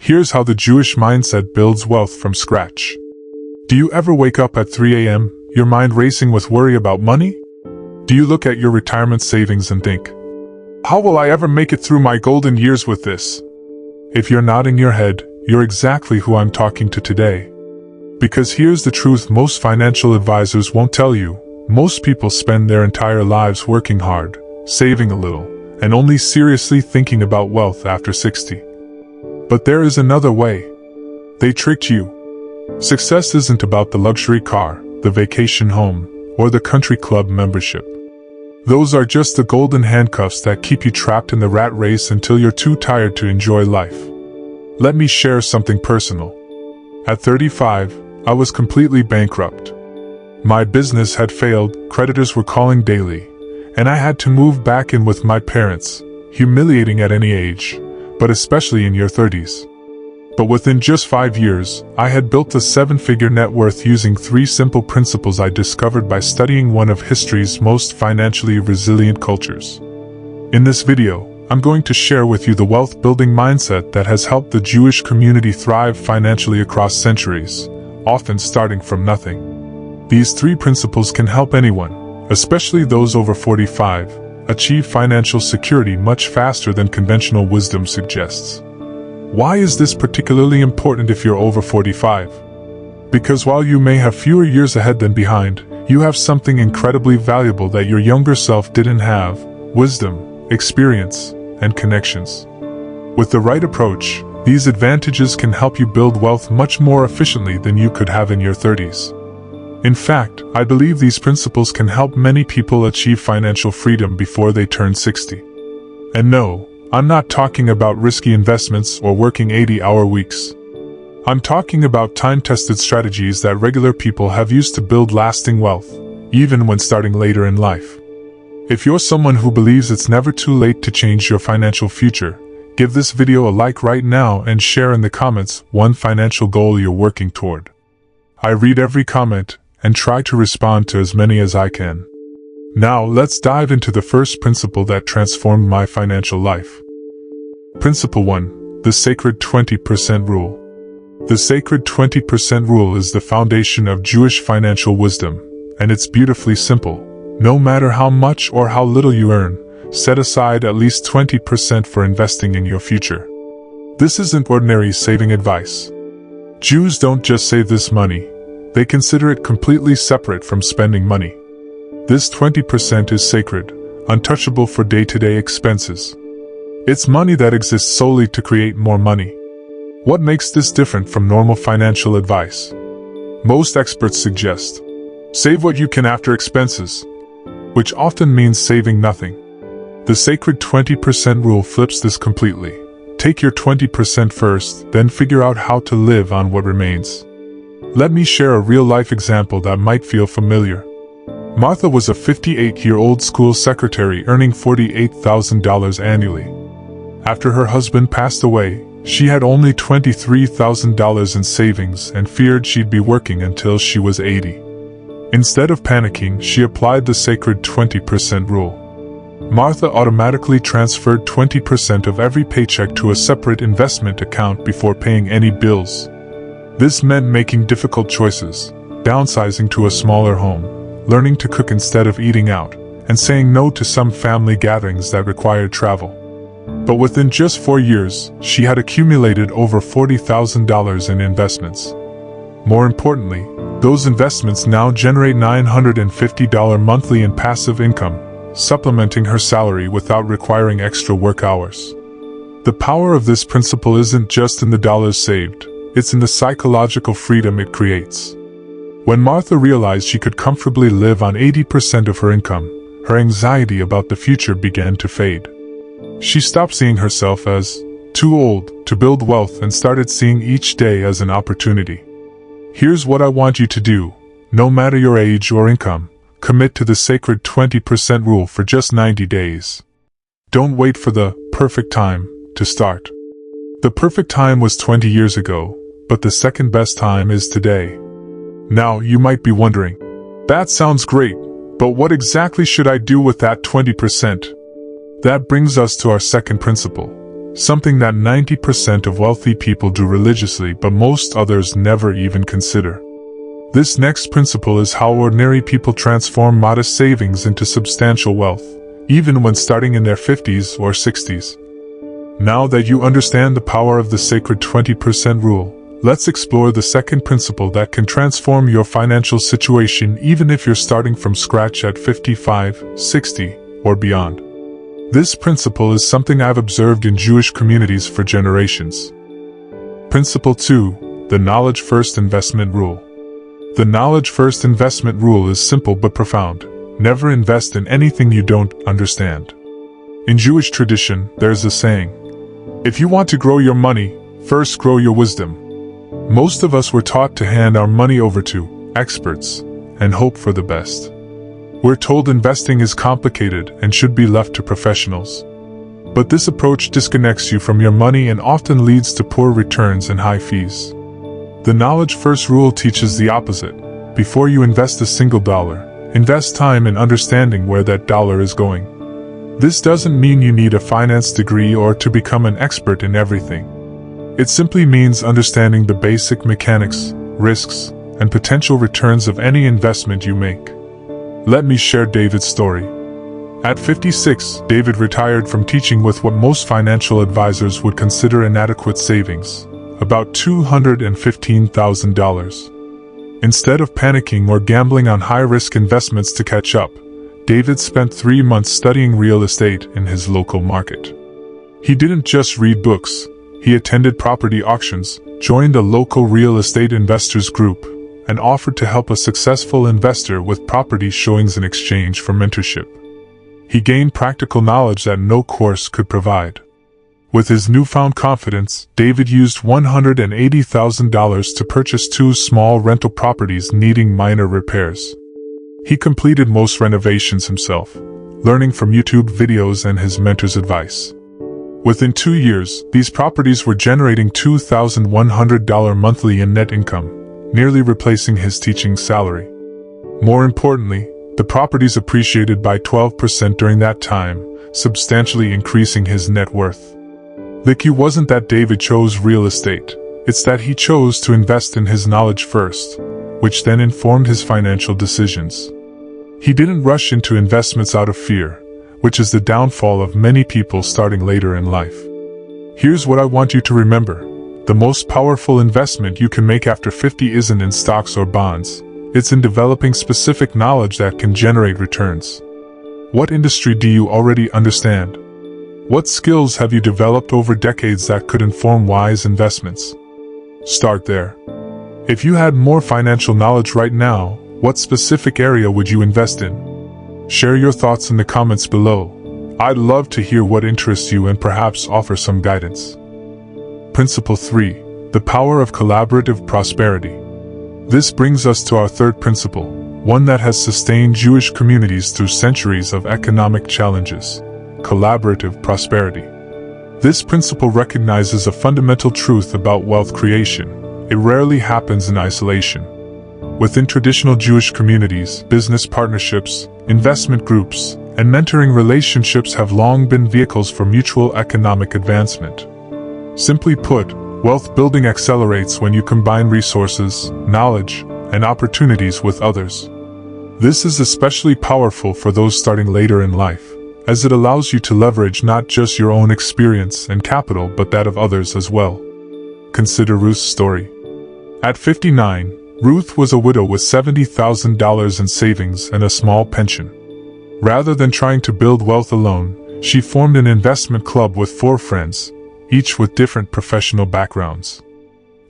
Here's how the Jewish mindset builds wealth from scratch. Do you ever wake up at 3 a.m., your mind racing with worry about money? Do you look at your retirement savings and think, how will I ever make it through my golden years with this? If you're nodding your head, you're exactly who I'm talking to today. Because here's the truth most financial advisors won't tell you. Most people spend their entire lives working hard, saving a little, and only seriously thinking about wealth after 60. But there is another way. They tricked you. Success isn't about the luxury car, the vacation home, or the country club membership. Those are just the golden handcuffs that keep you trapped in the rat race until you're too tired to enjoy life. Let me share something personal. At 35, I was completely bankrupt. My business had failed, creditors were calling daily, and I had to move back in with my parents, humiliating at any age, but especially in your 30s. But within just 5 years, I had built a 7-figure net worth using 3 simple principles I discovered by studying one of history's most financially resilient cultures. In this video, I'm going to share with you the wealth-building mindset that has helped the Jewish community thrive financially across centuries, often starting from nothing. These 3 principles can help anyone, especially those over 45, achieve financial security much faster than conventional wisdom suggests. Why is this particularly important if you're over 45? Because while you may have fewer years ahead than behind, you have something incredibly valuable that your younger self didn't have: wisdom, experience, and connections. With the right approach, these advantages can help you build wealth much more efficiently than you could have in your 30s. In fact, I believe these principles can help many people achieve financial freedom before they turn 60. And no, I'm not talking about risky investments or working 80-hour weeks. I'm talking about time-tested strategies that regular people have used to build lasting wealth, even when starting later in life. If you're someone who believes it's never too late to change your financial future, give this video a like right now and share in the comments one financial goal you're working toward. I read every comment and try to respond to as many as I can. Now let's dive into the first principle that transformed my financial life. Principle 1. The Sacred 20% Rule. The Sacred 20% Rule is the foundation of Jewish financial wisdom, and it's beautifully simple. No matter how much or how little you earn, set aside at least 20% for investing in your future. This isn't ordinary saving advice. Jews don't just save this money, they consider it completely separate from spending money. This 20% is sacred, untouchable for day-to-day expenses. It's money that exists solely to create more money. What makes this different from normal financial advice? Most experts suggest, save what you can after expenses, which often means saving nothing. The sacred 20% rule flips this completely. Take your 20% first, then figure out how to live on what remains. Let me share a real-life example that might feel familiar. Martha was a 58-year-old school secretary earning $48,000 annually. After her husband passed away, she had only $23,000 in savings and feared she'd be working until she was 80. Instead of panicking, she applied the sacred 20% rule. Martha automatically transferred 20% of every paycheck to a separate investment account before paying any bills. This meant making difficult choices, downsizing to a smaller home, learning to cook instead of eating out, and saying no to some family gatherings that required travel. But within just 4 years, she had accumulated over $40,000 in investments. More importantly, those investments now generate $950 monthly in passive income, supplementing her salary without requiring extra work hours. The power of this principle isn't just in the dollars saved, it's in the psychological freedom it creates. When Martha realized she could comfortably live on 80% of her income, her anxiety about the future began to fade. She stopped seeing herself as too old to build wealth and started seeing each day as an opportunity. Here's what I want you to do. No matter your age or income, commit to the sacred 20% rule for just 90 days. Don't wait for the perfect time to start. The perfect time was 20 years ago, but the second best time is today. Now you might be wondering, that sounds great, but what exactly should I do with that 20%? That brings us to our second principle. something that 90% of wealthy people do religiously but most others never even consider. This next principle is how ordinary people transform modest savings into substantial wealth, even when starting in their 50s or 60s. Now that you understand the power of the sacred 20% rule, let's explore the second principle that can transform your financial situation even if you're starting from scratch at 55, 60, or beyond. This principle is something I've observed in Jewish communities for generations. Principle 2, the Knowledge First Investment Rule. The Knowledge First Investment Rule is simple but profound. Never invest in anything you don't understand. In Jewish tradition, there's a saying, if you want to grow your money, first grow your wisdom. Most of us were taught to hand our money over to experts and hope for the best. We're told investing is complicated and should be left to professionals. But this approach disconnects you from your money and often leads to poor returns and high fees. The Knowledge First rule teaches the opposite. Before you invest a single dollar, invest time in understanding where that dollar is going. This doesn't mean you need a finance degree or to become an expert in everything. It simply means understanding the basic mechanics, risks, and potential returns of any investment you make. Let me share David's story. At 56, David retired from teaching with what most financial advisors would consider inadequate savings, about $215,000. Instead of panicking or gambling on high-risk investments to catch up, David spent 3 months studying real estate in his local market. He didn't just read books, he attended property auctions, joined a local real estate investors group, and offered to help a successful investor with property showings in exchange for mentorship. He gained practical knowledge that no course could provide. With his newfound confidence, David used $180,000 to purchase 2 small rental properties needing minor repairs. He completed most renovations himself, learning from YouTube videos and his mentor's advice. Within 2 years, these properties were generating $2,100 monthly in net income, nearly replacing his teaching salary. More importantly, the properties appreciated by 12% during that time, substantially increasing his net worth. The key wasn't that David chose real estate, it's that he chose to invest in his knowledge first, which then informed his financial decisions. He didn't rush into investments out of fear, which is the downfall of many people starting later in life. Here's what I want you to remember. The most powerful investment you can make after 50 isn't in stocks or bonds, it's in developing specific knowledge that can generate returns. What industry do you already understand? What skills have you developed over decades that could inform wise investments? Start there. If you had more financial knowledge right now, what specific area would you invest in? Share your thoughts in the comments below. I'd love to hear what interests you and perhaps offer some guidance. Principle 3. The Power of Collaborative Prosperity. This brings us to our third principle, one that has sustained Jewish communities through centuries of economic challenges: collaborative prosperity. This principle recognizes a fundamental truth about wealth creation. It rarely happens in isolation. Within traditional Jewish communities, business partnerships, investment groups, and mentoring relationships have long been vehicles for mutual economic advancement. Simply put, wealth building accelerates when you combine resources, knowledge, and opportunities with others. This is especially powerful for those starting later in life, as it allows you to leverage not just your own experience and capital but that of others as well. Consider Ruth's story. At 59, Ruth was a widow with $70,000 in savings and a small pension. Rather than trying to build wealth alone, she formed an investment club with 4 friends, each with different professional backgrounds.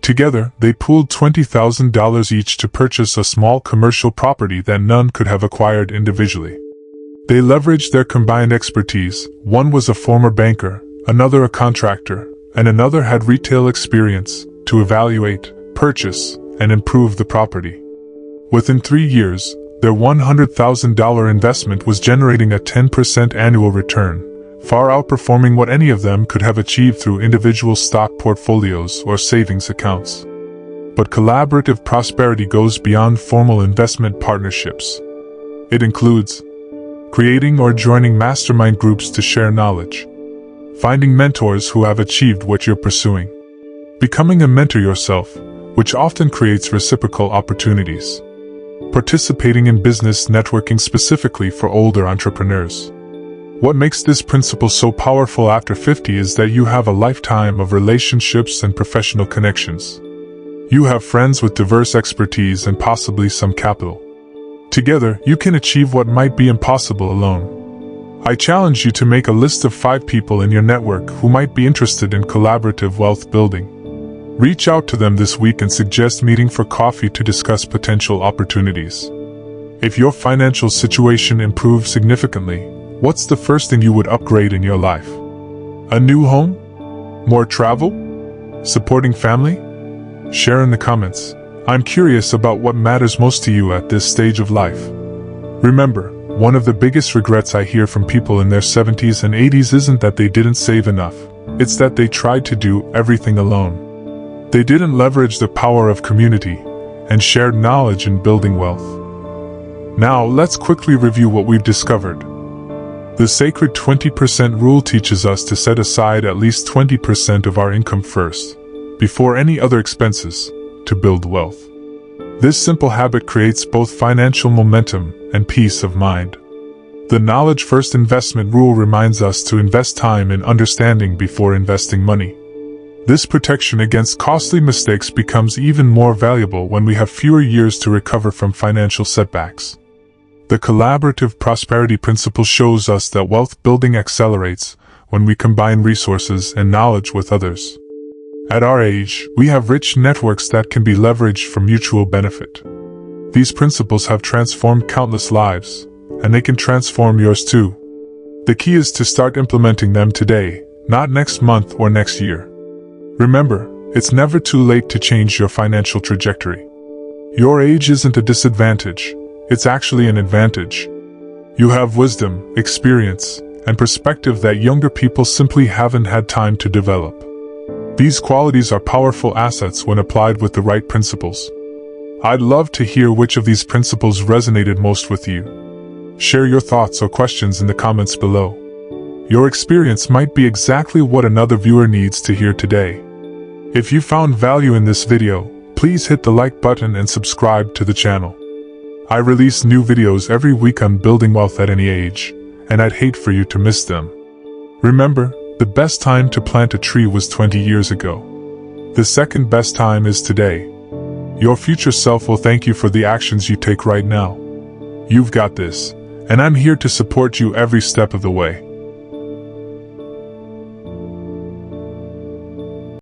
Together, they pooled $20,000 each to purchase a small commercial property that none could have acquired individually. They leveraged their combined expertise. One was a former banker, another a contractor, and another had retail experience, to evaluate, purchase, and improve the property. Within 3 years, their $100,000 investment was generating a 10% annual return, far outperforming what any of them could have achieved through individual stock portfolios or savings accounts. But collaborative prosperity goes beyond formal investment partnerships. It includes creating or joining mastermind groups to share knowledge, finding mentors who have achieved what you're pursuing, becoming a mentor yourself, which often creates reciprocal opportunities, participating in business networking specifically for older entrepreneurs. What makes this principle so powerful after 50 is that you have a lifetime of relationships and professional connections. You have friends with diverse expertise and possibly some capital. Together, you can achieve what might be impossible alone. I challenge you to make a list of 5 people in your network who might be interested in collaborative wealth building. Reach out to them this week and suggest meeting for coffee to discuss potential opportunities. If your financial situation improves significantly, what's the first thing you would upgrade in your life? A new home? More travel? Supporting family? Share in the comments. I'm curious about what matters most to you at this stage of life. Remember, one of the biggest regrets I hear from people in their 70s and 80s isn't that they didn't save enough. It's that they tried to do everything alone. They didn't leverage the power of community and shared knowledge in building wealth. Now, let's quickly review what we've discovered. The sacred 20% rule teaches us to set aside at least 20% of our income first, before any other expenses, to build wealth. This simple habit creates both financial momentum and peace of mind. The knowledge first investment rule reminds us to invest time in understanding before investing money. This protection against costly mistakes becomes even more valuable when we have fewer years to recover from financial setbacks. The collaborative prosperity principle shows us that wealth building accelerates when we combine resources and knowledge with others. At our age, we have rich networks that can be leveraged for mutual benefit. These principles have transformed countless lives, and they can transform yours too. The key is to start implementing them today, not next month or next year. Remember, it's never too late to change your financial trajectory. Your age isn't a disadvantage. It's actually an advantage. You have wisdom, experience, and perspective that younger people simply haven't had time to develop. These qualities are powerful assets when applied with the right principles. I'd love to hear which of these principles resonated most with you. Share your thoughts or questions in the comments below. Your experience might be exactly what another viewer needs to hear today. If you found value in this video, please hit the like button and subscribe to the channel. I release new videos every week on building wealth at any age, and I'd hate for you to miss them. Remember, the best time to plant a tree was 20 years ago. The second best time is today. Your future self will thank you for the actions you take right now. You've got this, and I'm here to support you every step of the way.